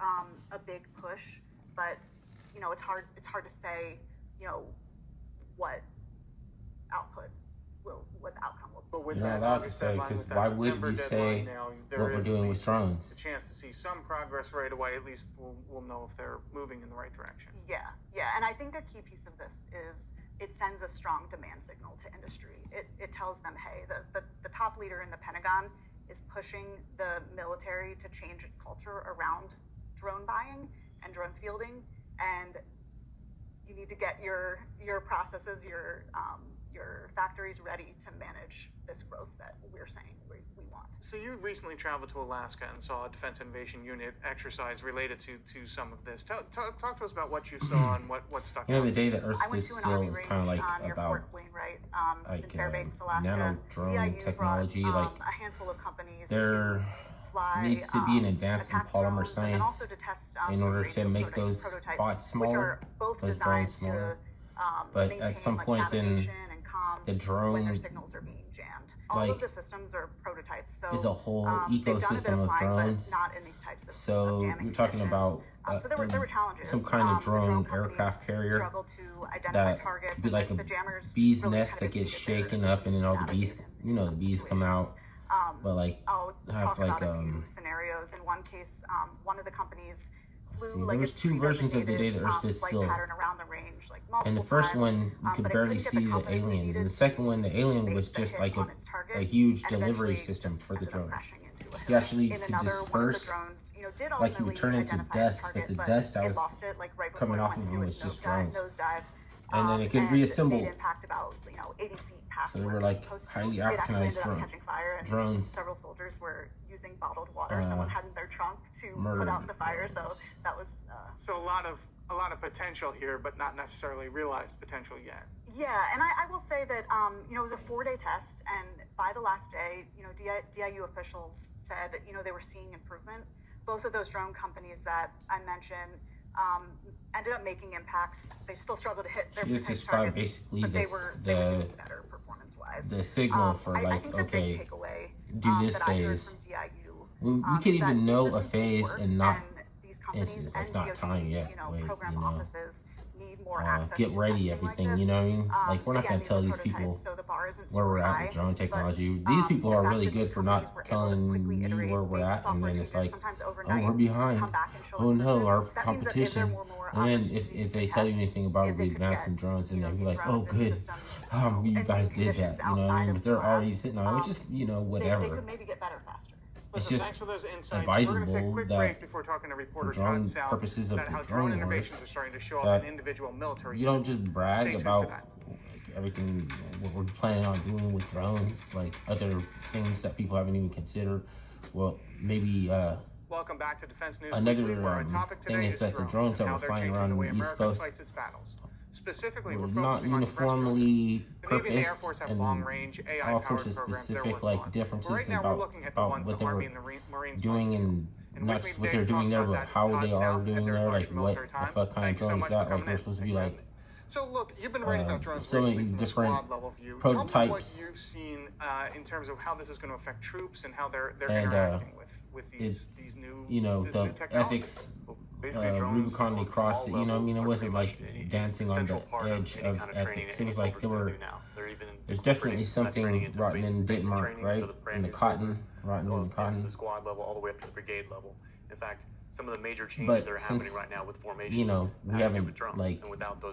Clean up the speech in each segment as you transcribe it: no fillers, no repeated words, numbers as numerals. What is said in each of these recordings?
a big push, but it's hard to say what what the outcome will be. But with You're not that allowed to August say, deadline, because with that why would September you deadline say now, what there we're is doing at with least drones? a chance to see some progress right away. At least we'll know if they're moving in the right direction. Yeah, and I think a key piece of this is it sends a strong demand signal to industry. It tells them, hey, the top leader in the Pentagon is pushing the military to change its culture around drone buying and drone fielding, and you need to get your processes, your factories ready to manage this growth that we're saying we want. So you recently traveled to Alaska and saw a Defense Innovation Unit exercise related to some of this. Talk to us about what you saw and what stuck out. The day that Earth I went stood to an still Army is range kind of like near about Fort Wainwright, it's in Fairbanks, Alaska. nano drone DIU technology. brought, a handful of companies There to fly, needs to be an advance in attack polymer drones, and then science also to test, in some order to radio make those prototypes, bots which smaller, are both those designed drones smaller. to But maintain, at some point then, navigation and comms the when drone, their signals are being jammed. All of the systems are prototypes, so is a whole they've done a bit ecosystem of flying, drones. but not in these types of So jamming you're talking conditions. about So there were challenges. some kind of The drone drone aircraft carrier struggled to identify that targets, could be like and a the jammers bee's really nest kind of that gets exceeded their shaken up and then all the bees, abilities in the some bees come out. situations. But like I'll have talk like about a few scenarios. In one case, one of the companies flew see, like there was its two versions of the day that pre-designated, Earth stood flight still. pattern around the range, like And the multiple first times, one, you could but it barely couldn't get see the confidence it alien. needed And the second one, the alien to was base the just hit like on its target, a huge and delivery eventually system just for the ended up drone. crashing into a You hill. actually In could another, one of the disperse, drones, did like you would ultimately turn into identify dust, its target, but the dust that it was lost it like right coming before off it of went them to was its just nosedive. and then it could And reassemble. made impact about 80 feet past So they where were it was like supposed to. highly It actually Africanized ended up catching fire, and drones. several soldiers were using bottled water someone had in their trunk to put out the fire. So that was so a lot of potential here, but not necessarily realized potential yet. Yeah, and I will say that it was a 4-day test, and by the last day, DIU officials said they were seeing improvement. Both of those drone companies that I mentioned ended up making impacts. They still struggle to hit their Just precise describe targets, basically but they were doing better performance-wise. the signal for I like, think the okay, big takeaway, do this that I heard phase. from DIU, We is could that even these know a systems phase work, and not these companies instance, like and not DoD, time yet. Wait, program offices need more access get to ready testing everything. like You this. know what I mean? Like we're not Again, gonna tell these these are people prototypes, so the bar isn't where we're super at high, with drone technology. but, These people the are fact really that these good for not companies were able to telling quickly me iterate, where we're make at, and software then it's changes, like, sometimes oh, overnight, we're behind. come back and show Oh no, our improvements. That means that if there competition. were more And then opportunities if they to tell you test, anything about if they the could advancing get, drones, and they'll be these like, oh drones and good, systems, you in guys did conditions that. You know what I outside mean? of But they're the already lab, sitting on it. It's just they whatever. could maybe get better faster. It's Listen, just thanks for those insights. We're advisable going to take a quick that break before talking to reporter for drone Todd South purposes of about the how drone drone work, innovations are starting to show up that in individual military you don't units. just brag Stay tuned for about that. like everything what we're planning on doing with drones, like other things that people haven't even considered. Well, maybe Welcome back to Defense News another Weekly, where our topic today thing is that the drones that and how we're they're flying changing around the way the East America Coast fights its battles. Specifically, were we're not focusing on uniformly the Navy and the Air purposed, Force have and long-range AI all sorts powered of programs they're specific working like on. differences Right now, we're looking at the about ones what the they Army were and the Marines doing, and not just what they're doing there, but how they are doing there, like what the fuck kind of drone is that? Like they're supposed to be like so look, you've been writing about drones so many recently from a different squad level view. prototypes. Tell me what you've seen in terms of how this is going to affect troops and how they're And, interacting with these new the new technology. ethics Rubicon they crossed it. You know what I mean? It wasn't like dancing on the edge of ethics. It was like there's definitely something rotten in Denmark, right? In the cotton, rotten in the cotton. The squad level all the way up to the brigade level. In fact, some of the major changes But that are happening right now with formation, we haven't like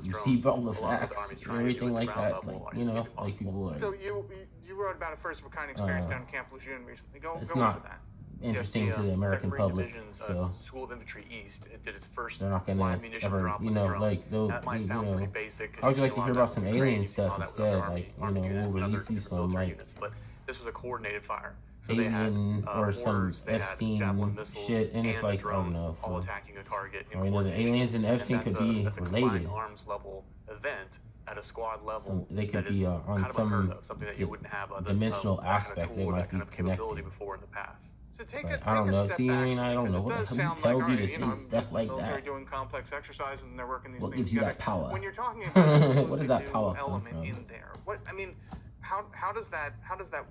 received all the facts and everything like that. Like like people are. So you wrote about a first of a kind experience down in Camp Lejeune recently. Go into that. Interesting to the American public, so School of Infantry East, it did its first they're not gonna live munition ever, drop with the drone. like they'll, That might sound pretty basic. how would you like to hear about some Training, alien you stuff saw that with instead? other Like, Army units we'll and other release you some military like units, but this was a coordinated fire. So they alien had, or some mortars, they had Epstein javelin missiles, shit, and it's the like, oh drone no, all attacking a target in the coordination. aliens and Epstein could be that's a related. combined arms level event at a squad level. They could that be is on kind of some unheard of, something that you wouldn't have dimensional that kind of aspect. tool They or might that kind be of capability connected. before in the past. So I don't know. step See, back, I don't because know. it What does who sound tells like, you all to right, say stuff like military that? doing complex exercises and they're working these What things gives you together. that power? When you're talking about What does the that new power come element from? in there, how does that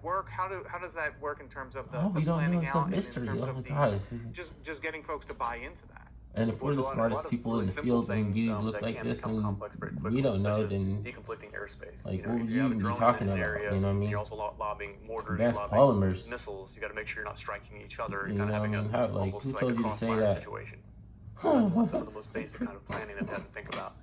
work? How does that work in terms of the We don't know. planning It's out a mystery. and in Oh terms my of God. just getting folks to buy into that? And if we're the smartest people in the field and you look like this and we don't know, then deconflicting airspace. like what would you even be talking about? You know what I mean? You're also lobbing mortars, Advanced polymers. missiles. You got to make sure you're not striking each other. You know what I mean? How, like, who told you to say that? Situation. That's some of the most basic kind of planning that you have to think about.